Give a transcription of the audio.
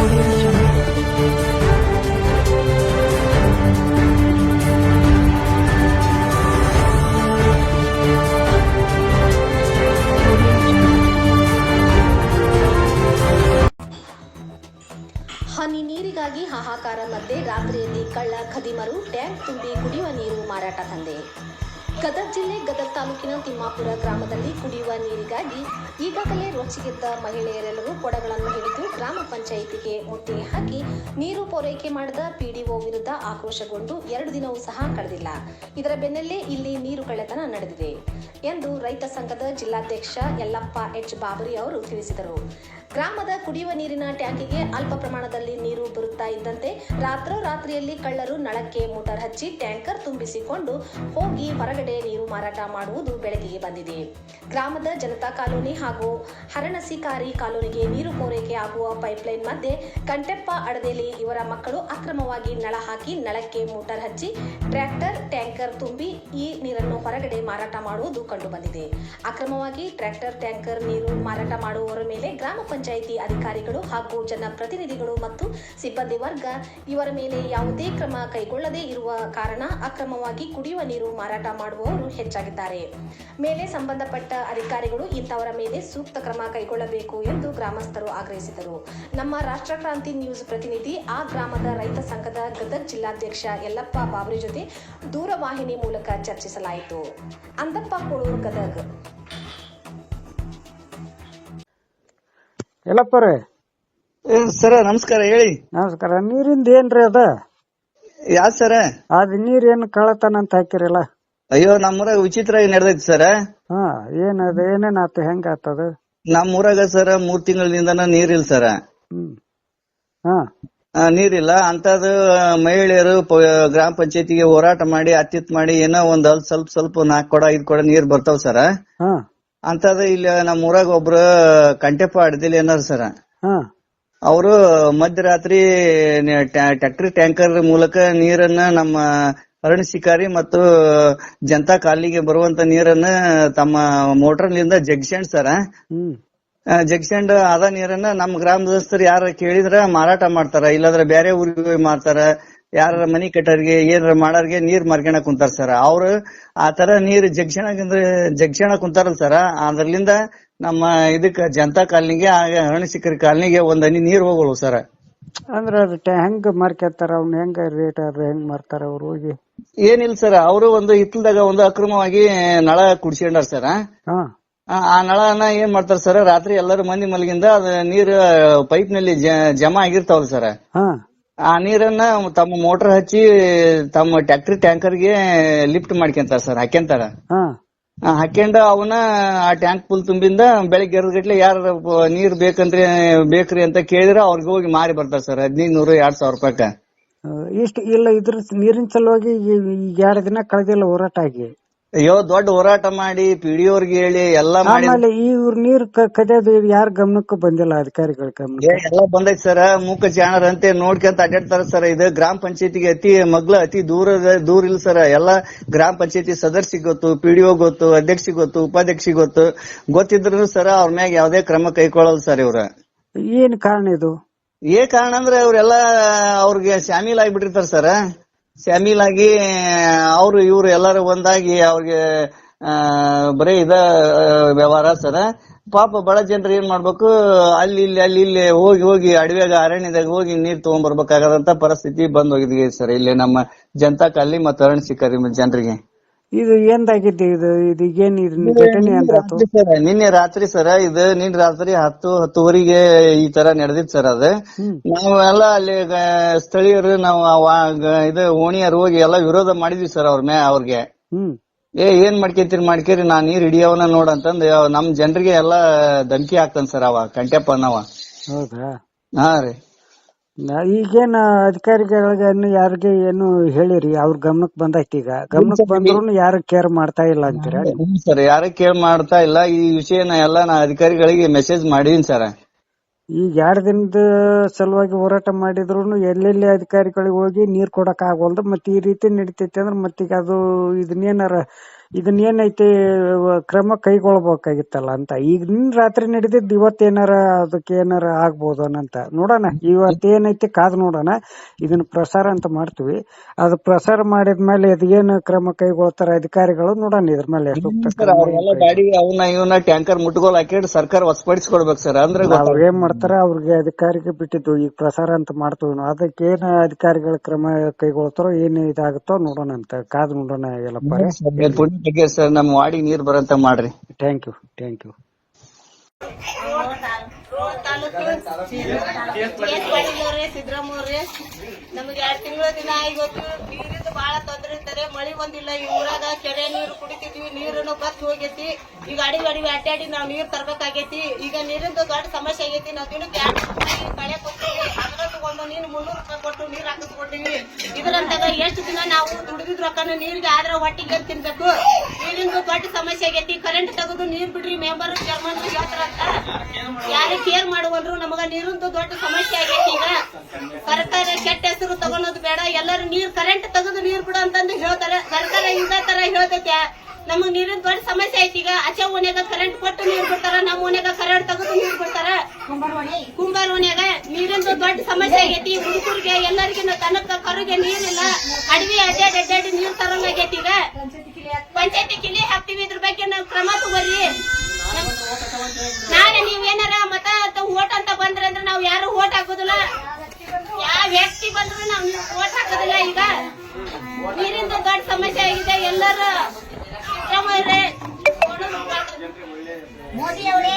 ಹನಿ ನೀರಿಗಾಗಿ ಹಾಹಾಕಾರ ಮಧ್ಯೆ ರಾತ್ರಿಯಲ್ಲಿ ಕಳ್ಳ ಖದೀಮರು ಟ್ಯಾಂಕ್ ತುಂಬಿ ಕುಡಿಯುವ ನೀರು ಮಾರಾಟ ದಂಧೆ. ಗದಗ ಜಿಲ್ಲೆ ಗದಗ ತಾಲೂಕಿನ ತಿಮ್ಮಾಪುರ ಗ್ರಾಮದಲ್ಲಿ ಕುಡಿಯುವ ನೀರಿಗಾಗಿ ಈಗಾಗಲೇ ರೊಚ್ಚಿಗೆದ್ದ ಮಹಿಳೆಯರೆಲ್ಲರೂ ಕೊಡಗಳನ್ನು ಹಿಡಿದು ಗ್ರಾಮ ಪಂಚಾಯಿತಿಗೆ ಮುತ್ತಿಗೆ ಹಾಕಿ ನೀರು ಪೂರೈಕೆ ಮಾಡಿದ ಪಿಡಿಒ ವಿರುದ್ಧ ಆಕ್ರೋಶಗೊಂಡು 2 ದಿನವೂ ಸಹ ಕಳೆದಿಲ್ಲ. ಇದರ ಬೆನ್ನಲ್ಲೇ ಇಲ್ಲಿ ನೀರು ಕಳ್ಳತನ ನಡೆದಿದೆ ಎಂದು ರೈತ ಸಂಘದ ಜಿಲ್ಲಾಧ್ಯಕ್ಷ ಯಲ್ಲಪ್ಪ ಎಚ್ ಬಾಬರಿ ಅವರು ತಿಳಿಸಿದರು. ಗ್ರಾಮದ ಕುಡಿಯುವ ನೀರಿನ ಟ್ಯಾಂಕಿಗೆ ಅಲ್ಪ ಪ್ರಮಾಣದಲ್ಲಿ ನೀರು ಬರುತ್ತಾ ಇದ್ದಂತೆ ರಾತ್ರೋರಾತ್ರಿಯಲ್ಲಿ ಕಳ್ಳರು ನಳಕ್ಕೆ ಮೋಟಾರ್ ಹಚ್ಚಿ ಟ್ಯಾಂಕರ್ ತುಂಬಿಸಿಕೊಂಡು ಹೋಗಿ ಹೊರಗಡೆ ನೀರು ಮಾರಾಟ ಮಾಡುವುದು ಬೆಳಕಿಗೆ ಬಂದಿದೆ. ಗ್ರಾಮದ ಜನತಾ ಕಾಲೋನಿ ಹಾಗೂ ಹರಣಸಿಕಾರಿ ಕಾಲೋನಿಗೆ ನೀರು ಪೂರೈಕೆ ಆಗುವ ಪೈಪ್ಲೈನ್ ಮಧ್ಯೆ ಕಂಟೆಪ್ಪ ಅಡದೇಲಿ ಇವರ ಮಕ್ಕಳು ಅಕ್ರಮವಾಗಿ ನಳ ಹಾಕಿ ನಳಕ್ಕೆ ಮೋಟಾರ್ ಹಚ್ಚಿ ಟ್ರ್ಯಾಕ್ಟರ್ ಟ್ಯಾಂಕರ್ ತುಂಬಿ ಈ ನೀರನ್ನು ಹೊರಗಡೆ ಮಾರಾಟ ಮಾಡುವುದು ಕಂಡುಬಂದಿದೆ. ಅಕ್ರಮವಾಗಿ ಟ್ರ್ಯಾಕ್ಟರ್ ಟ್ಯಾಂಕರ್ ನೀರು ಮಾರಾಟ ಮಾಡುವವರ ಮೇಲೆ ಗ್ರಾಮ ಪಂಚಾಯಿತಿ ಅಧಿಕಾರಿಗಳು ಹಾಗೂ ಜನಪ್ರತಿನಿಧಿಗಳು ಮತ್ತು ಸಿಬ್ಬಂದಿ ವರ್ಗ ಇವರ ಮೇಲೆ ಯಾವುದೇ ಕ್ರಮ ಕೈಗೊಳ್ಳದೇ ಇರುವ ಕಾರಣ ಅಕ್ರಮವಾಗಿ ಕುಡಿಯುವ ನೀರು ಮಾರಾಟ ಮಾಡುವವರು ಹೆಚ್ಚಾಗಿದ್ದಾರೆ. ಮೇಲೆ ಸಂಬಂಧಪಟ್ಟ ಅಧಿಕಾರಿಗಳು ಇಂಥವರ ಮೇಲೆ ಸೂಕ್ತ ಕ್ರಮ ಕೈಗೊಳ್ಳಬೇಕು ಎಂದು ಗ್ರಾಮಸ್ಥರು ಆಗ್ರಹಿಸಿದರು. ನಮ್ಮ ರಾಷ್ಟ್ರಕ್ರಾಂತಿ ನ್ಯೂಸ್ ಪ್ರತಿನಿಧಿ ಆ ಗ್ರಾಮದ ರೈತ ಸಂಘದ ಗದಗ ಜಿಲ್ಲಾಧ್ಯಕ್ಷ ಯಲ್ಲಪ್ಪ ಬಾಬರಿ ಜೊತೆ ದೂರವಾಹಿನಿ ಮೂಲಕ ಚರ್ಚಿಸಲಾಯಿತು. ಅಂದಪ್ಪ ಕೋಳೂರು, ಗದಗ. ಎಲ್ಲಪ್ಪರೇ ಸರ ನಮಸ್ಕಾರ. ಹೇಳಿ. ನಮಸ್ಕಾರ. ನೀರಿಂದ ಏನ್ರಿ ಅದ? ಯಾವ್ದ್ ಸರ? ಅದ್ ನೀರ್ ಏನ್ ಕಳತನ ಅಂತ ಹಾಕಿರಲ್ಲ? ಅಯ್ಯೋ ನಮ್ಮೂರಾಗ ವಿಚಿತ್ರ ನಡೆದೈತಿ ಸರ. ಹಾ, ಏನದ? ಏನೇನ್ ಆತ? ಹೆಂಗ ಆತದ? ನಮ್ಮೂರಾಗ ಸರ 3 ತಿಂಗಳಿಂದನ ನೀರಿಲ್ಲ ಸರ. ನೀರಿಲ್ಲ ಅಂತದ್ ಮಹಿಳೆಯರು ಗ್ರಾಮ ಪಂಚಾಯತಿಗೆ ಹೋರಾಟ ಮಾಡಿ ಅತ್ತಿತ್ ಮಾಡಿ ಏನೋ ಒಂದ್ ಸ್ವಲ್ಪ 4 ಕೊಡ 5 ಕೊಡ ನೀರ್ ಬರ್ತಾವ್ ಸರ. ಅಂತದ ಇಲ್ಲಿ ನಮ್ಮ ಊರಾಗ ಒಬ್ರು ಕಂಟೆಪ್ಪ ಅಡ್ದಿಲ್ ಏನಾರ ಸರ, ಅವರು ಮಧ್ಯರಾತ್ರಿ ಟ್ರ್ಯಾಕ್ಟರ್ ಟ್ಯಾಂಕರ್ ಮೂಲಕ ನೀರನ್ನ ನಮ್ಮ ಅರಣ್ಯ ಶಿಕಾರಿ ಮತ್ತು ಜನತಾ ಕಾಲನಿಗೆ ಬರುವಂತ ನೀರನ್ನ ತಮ್ಮ ಮೋಟರ್ನಿಂದ ಜಗ್ಸ್ಕೊಂಡ್ ಸರ, ಜಗ್ಸ್ಕೊಂಡ್ ಅದ ನೀರನ್ನ ನಮ್ಮ ಗ್ರಾಮದಸ್ಥರು ಯಾರ ಕೇಳಿದ್ರ ಮಾರಾಟ ಮಾಡ್ತಾರ, ಇಲ್ಲಾಂದ್ರೆ ಬೇರೆ ಊರಿಗೆ ಮಾರ್ತಾರ. ಯಾರ ಮನಿ ಕಟ್ಟೋರಿಗೆ ಏನಾರ ಮಾಡೋರಿಗೆ ನೀರ್ ಮಾರ್ಕೊಂಡ ಕುಂತಾರ ಸರ. ಅವ್ರು ಆತರ ನೀರ್ ಜಗ್ಸಣ ಕುಂತಾರಲ್ಲ ಸರ, ಅದ್ರಲಿಂದ ನಮ್ಮ ಇದಕ್ಕ ಜನತಾ ಕಾಲನಿಗೆ ಅರಣ್ಯ ಶಿಕಾರಿ ಕಾಲನಿಗೆ ಒಂದ್ ಹನಿ ನೀರ್ ಹೋಗಲ್ಲ ಸರ. ಅಂದ್ರ ಹೆಂಗ್ ಮಾರ್ಕೆತಾರ? ಅವ್ನ ಹೆಂಗ ರೇಟ್ ಹೆಂಗ್ ಮಾರ್ತಾರ ಅವ್ರು? ಹೋಗಿ ಏನಿಲ್ಲ ಸರ್, ಅವರು ಒಂದು ಹಿತ್ತಲದಾಗ ಒಂದು ಅಕ್ರಮವಾಗಿ ನಳ ಕುಡ್ಸ್ಕೊಂಡಾರ ಸರ. ಆ ನಳನ ಏನ್ ಮಾಡ್ತಾರ ಸರ್, ರಾತ್ರಿ ಎಲ್ಲರೂ ಮಂದಿ ಮಲಗಿಂದ ಅದ ನೀರ್ ಪೈಪ್ ನಲ್ಲಿ ಜಮಾ ಆಗಿರ್ತಾವಲ್ಲ ಸರ, ಆ ನೀರನ್ನ ತಮ್ಮ ಮೋಟರ್ ಹಚ್ಚಿ ತಮ್ಮ ಟ್ರ್ಯಾಕ್ಟರ್ ಟ್ಯಾಂಕರ್ಗೆ ಲಿಫ್ಟ್ ಮಾಡ್ಕೊಂತಾರ ಸರ್, ಹಾಕ್ಯಂತಾರ. ಹಾಕ್ಯಂಡು ಅವನ್ನ ಆ ಟ್ಯಾಂಕ್ ಫುಲ್ ತುಂಬಿಂದ ಬೆಳಿಗ್ಗೆ 2 ಗಂಟೆ ಯಾರ ನೀರ್ ಬೇಕ್ರಿ ಅಂತ ಕೇಳಿದ್ರೆ ಅವ್ರಿಗೆ ಹೋಗಿ ಮಾರಿ ಬರ್ತಾರ ಸರ್ 1500-2000 ರೂಪಾಯಿಕ. ಇಷ್ಟ ಇಲ್ಲ ಇದ್ರ ನೀರಿನ ಸಲುವಾಗಿ 2 ದಿನ ಕಳೆದಿಲ್ಲ ಹೋರಾಟ ಆಗಿ. ಅಯ್ಯೋ ದೊಡ್ಡ ಹೋರಾಟ ಮಾಡಿ ಪಿಡಿಯೋರ್ಗೆ ಹೇಳಿ ಎಲ್ಲಾ ಮಾಡಿ ಇವ್ರ ನೀರ್ ಕದಿಯೋದು ಯಾರ ಗಮನಕ್ಕೂ ಬಂದಿಲ್ಲ, ಅಧಿಕಾರಿಗಳ ಗಮನ ಎಲ್ಲ ಬಂದೈತಿ ಸರ್. ಮೂಕ ಜಾಣರಂತೆ ನೋಡ್ಕೊಂತ ಅಡ್ಡಾಡ್ತಾರ ಸರ್. ಇದು ಗ್ರಾಮ ಪಂಚಾಯತಿಗೆ ಅತಿ ದೂರ ಇಲ್ಲ ಸರ್. ಎಲ್ಲಾ ಗ್ರಾಮ ಪಂಚಾಯತಿ ಸದಸ್ಯರಿಗೆ ಗೊತ್ತು, ಪಿಡಿಒ ಗೊತ್ತು, ಅಧ್ಯಕ್ಷಿಗೆ ಗೊತ್ತು, ಉಪಾಧ್ಯಕ್ಷಿಗೆ ಗೊತ್ತಿದ್ರು ಸರ್ ಅವ್ರ ಮ್ಯಾಗ ಯಾವ್ದೇ ಕ್ರಮ ಕೈಗೊಳ್ಳಲ್ಲ ಸರ್ ಇವ್ರ. ಏನ್ ಕಾರಣ ಇದು? ಕಾರಣ ಅಂದ್ರೆ ಅವ್ರೆಲ್ಲಾ ಅವ್ರಿಗೆ ಶಾಮೀಲ್ ಆಗಿಬಿಟ್ಟಿರ್ತಾರ ಸರ್. ಶಾಮೀಲ್ ಆಗಿ ಅವ್ರು ಇವ್ರು ಎಲ್ಲಾರು ಒಂದಾಗಿ ಅವ್ರಿಗೆ ಬರೀ ವ್ಯವಹಾರ ಸರ. ಪಾಪ ಬಡ ಜನರು ಏನ್ ಮಾಡ್ಬೇಕು, ಅಲ್ಲಿ ಇಲ್ಲಿ ಹೋಗಿ ಅಡವ್ಯಾಗ ಅರಣ್ಯದಾಗ ಹೋಗಿ ನೀರ್ ತಗೊಂಡ್ ಬರ್ಬೇಕಾಗದಂತ ಪರಿಸ್ಥಿತಿ ಬಂದ್ ಹೋಗಿದ್ವಿ ಸರ್ ಇಲ್ಲಿ ನಮ್ಮ ಜನತಾ ಕಾಲನಿ ಮತ್ತು ಅರಣ್ಯ ಶಿಕಾರಿ ಜನರಿಗೆ. ಇದು ಎಂದಾಗಿದ್ದು? ಇದು ಏನ್ ಘಟನೆ ಎಂದಾಯ್ತು? ನಿನ್ನೆ ರಾತ್ರಿ ಸರ, ಇದು ನಿನ್ನೆ ರಾತ್ರಿ 10-10:30 ಈ ತರ ನಡೆದಿತ್ತು ಸರ್. ಅದು ನಾವೆಲ್ಲ ಅಲ್ಲಿ ಸ್ಥಳೀಯರು ನಾವು ಇದು ಓಣಿಯರು ಹೋಗಿ ಎಲ್ಲ ವಿರೋಧ ಮಾಡಿದ್ವಿ ಸರ್ ಅವ್ರಿಗೆ. ಏನ್ ಮಾಡ್ಕೇರಿ ನಾ ನೀರ್ ಹಿಡಿಯವನ ನೋಡಂತಂದ್ ನಮ್ ಜನರಿಗೆ ಎಲ್ಲಾ ಧಮಕಿ ಹಾಕ್ತಾನ ಸರ್ ಅವ ಕಂಟೆಪ್ಪ ಅನ್ನವ. ಹೌದಾ? ಹಾ ರೀ. ಈಗೇನ್ ಅಧಿಕಾರಿಗಳಿಗೆ ಯಾರಿಗೆ ಏನು ಹೇಳಿರಿ? ಅವ್ರ ಗಮನಕ್ ಬಂದೈತಿ. ಈಗ ಗಮನಕ್ ಬಂದ್ರು ಯಾರು ಕೇರ್ ಮಾಡ್ತಾ ಇಲ್ಲ ಅಂತೀರ ಸರ್? ಯಾರು ಕೇರ್ ಮಾಡ್ತಾ ಇಲ್ಲ. ಈ ವಿಷಯನ ಎಲ್ಲಾ ನಾ ಅಧಿಕಾರಿಗಳಿಗೆ ಮೆಸೇಜ್ ಮಾಡಿದೀನಿ ಸರ್. ಈಗ 2 ದಿನದ ಸಲುವಾಗಿ ಹೋರಾಟ ಮಾಡಿದ್ರು ಎಲ್ಲೆಲ್ಲಿ ಅಧಿಕಾರಿಗಳಿಗೆ ಹೋಗಿ ನೀರ್ ಕೊಡಕ್ ಆಗೋಲ್ದು. ಮತ್ತೆ ಈ ರೀತಿ ನಡೀತೈತಿ ಅಂದ್ರೆ ಮತ್ತೀಗ ಅದು ಇದನ್ನೇನಾರ ಇದನ್ನ ಏನೈತಿ ಕ್ರಮ ಕೈಗೊಳ್ಬೇಕಾಗಿತ್ತಲ್ಲ ಅಂತ. ಈಗ ನಿನ್ ರಾತ್ರಿ ನಡೆದಿದ್ದು ಇವತ್ತೇನಾರ ಅದಕ್ಕೆ ಏನಾರ ಆಗ್ಬೋದು ಅನ್ನಂತ ನೋಡೋಣ. ಇವತ್ತೇನೈತಿ ಕಾದ್ ನೋಡೋಣ. ಇದನ್ನ ಪ್ರಸಾರ ಅಂತ ಮಾಡ್ತೀವಿ. ಅದು ಪ್ರಸಾರ ಮಾಡಿದ್ಮೇಲೆ ಅದೇನು ಕ್ರಮ ಕೈಗೊಳ್ತಾರ ಅಧಿಕಾರಿಗಳು ನೋಡೋಣ. ಇದ್ರ ಮೇಲೆ ಸೂಕ್ತ ಕ್ರಮ ಗಾಡಿ ಅವನ್ನ ಇವನ್ನ ಟ್ಯಾಂಕರ್ ಮುಟ್ಗೋಲ್ ಹಾಕಿ ಸರ್ಕಾರ ವಸಪಡಿಸ್ಕೊಡ್ಬೇಕು ಸರ್. ಅಂದ್ರೆ ಅವ್ರ ಏನ್ ಮಾಡ್ತಾರ ಅವ್ರಿಗೆ ಅಧಿಕಾರಿಗೆ ಬಿಟ್ಟಿದ್ದು. ಈಗ ಪ್ರಸಾರ ಅಂತ ಮಾಡ್ತೀವಿ ನಾವು. ಅದಕ್ಕೆ ಏನ್ ಅಧಿಕಾರಿಗಳ ಕ್ರಮ ಕೈಗೊಳ್ತಾರೋ ಏನ್ ಇದಾಗುತ್ತೋ ನೋಡೋಣ ಅಂತ ಕಾದ್ ನೋಡೋಣ. ಎಲ್ಲಪ್ಪ ಸರ್ ನಮ್ ವಾಡಿ ನೀರ್ ಬರಂತ ಮಾಡ್ರಿ. Thank you thank you. Siddaramaiah ನಮ್ಗೆ 2 ತಿಂಗಳ ದಿನ ಇವತ್ತು ನೀರಿಂದ ಬಹಳ ತೊಂದ್ರೆ ಇರ್ತಾರೆ. ಮಳಿ ಬಂದಿಲ್ಲ. ಈ ಊರಾಗ ಕೆರೆ ನೀರು ಕುಡಿತಿದ್ವಿ, ನೀರನ್ನು ಬತ್ ಹೋಗೈತಿ. ಈಗ ಅಡಿ ಅಡ್ಡಾಡಿ ನಾವ್ ನೀರ್ ತರ್ಬೇಕಾಗೈತಿ. ಈಗ ನೀರಿಂದು ದೊಡ್ಡ ಸಮಸ್ಯೆ ಆಗೈತಿ. ನಾವ್ ದಿನಕ್ಕೆ 2 ರೂಪಾಯಿ ಕಳೆ ಕೊಡ್ತೀವಿ. ಅದ್ರ ತಗೊಂಡು ನೀರು 300 ರೂಪಾಯಿ ಕೊಟ್ಟು ನೀರ್ ಹಾಕಿಸ್ಕೊಂಡಿವಿ. ಇದರಂತಾಗ ಎಷ್ಟು ದಿನ ನಾವು ದುಡಿದಿದ್ ರೊಕ್ಕನ ನೀರಿಗೆ ಆದ್ರ ಹೊಟ್ಟಿಗೆ ತಿನ್ಬೇಕು. ನೀರಿಂದು ದೊಡ್ಡ ಸಮಸ್ಯೆ ಆಗೈತಿ. ಕರೆಂಟ್ ತೆಗೆದು ನೀರ್ ಬಿಡ್ರಿ ಮೆಂಬರ್ ಚೇರ್ಮನ್ ಹೇಳ್ತಾರಂತ ಯಾರು ಕೇರ್ ಮಾಡುವಲ್ರು. ನಮಗ ನೀರಿಂದು ದೊಡ್ಡ ಸಮಸ್ಯೆ ಆಗೈತಿ. ಈಗ ಸರ್ಕಾರ ಕೆಟ್ಟ ಹೆಸರು ತಗೊಳೋದು ಬೇಡ. ಎಲ್ಲರೂ ನೀರ್ ಕರೆಂಟ್ ತೆಗೆದು ನೀರ್ ಬಿಡು ಅಂತಂದು ಹೇಳ್ತಾರೆ. ಸರ್ಕಾರ ಇದ ತರ ಹೇಳ್ತೈತೆ. ನಮಗ್ ನೀರಿನ ದೊಡ್ಡ ಸಮಸ್ಯೆ ಐತಿ. ಈಗ ಆಚೆ ಓನ್ಯಾಗ ಕರೆಂಟ್ ಕೊಟ್ಟು ನೀರ್ ಬಿಡ್ತಾರ, ನಮ್ಮ ಓನ್ಯಾಗ ಕರೆಂಟ್ ತೆಗೆದು ನೀರ್ ಬಿಡ್ತಾರ. ಕುಂಬಾರ ಓನ್ಯಾಗ ನೀರಿಂದು ದೊಡ್ಡ ಸಮಸ್ಯೆ ಆಗೈತಿ. ಹುಡುಗರಿಗೆ ಎಲ್ಲರಿಗಿನ ತನಕ ಕರುಗೆ ನೀರಿಲ್ಲ. ಅಡವಿ ಅಡ್ಡಾಡಿ ನೀರ್ ತರಂಗಾಗೈತಿ. ಈಗ ಪಂಚಾಯತಿ ಕಿಲಿ ಹಾಕ್ತಿವಿ. ಇದ್ರ ಬಗ್ಗೆ ನಾವು ಕ್ರಮ ತಗೋರಿ. ನಾಳೆ ನೀವೇನಾರ ಮತ ಓಟ್ ಅಂತ ಬಂದ್ರೆ ಅಂದ್ರೆ ನಾವ್ ಯಾರು ಓಟ್ ಹಾಕೋದಿಲ್ಲ. ಯಾವ ವ್ಯಕ್ತಿ ಬಂದ್ರು ನಾವ್ ಓಟ್ ಹಾಕೋದಿಲ್ಲ. ಈಗ ನೀರಿಂದ ದೊಡ್ಡ ಸಮಸ್ಯೆ ಆಗಿದೆ. ಎಲ್ಲರೂ ಸಿದ್ದರಾಮಯ್ಯ ಮೋದಿ ಅವರೇ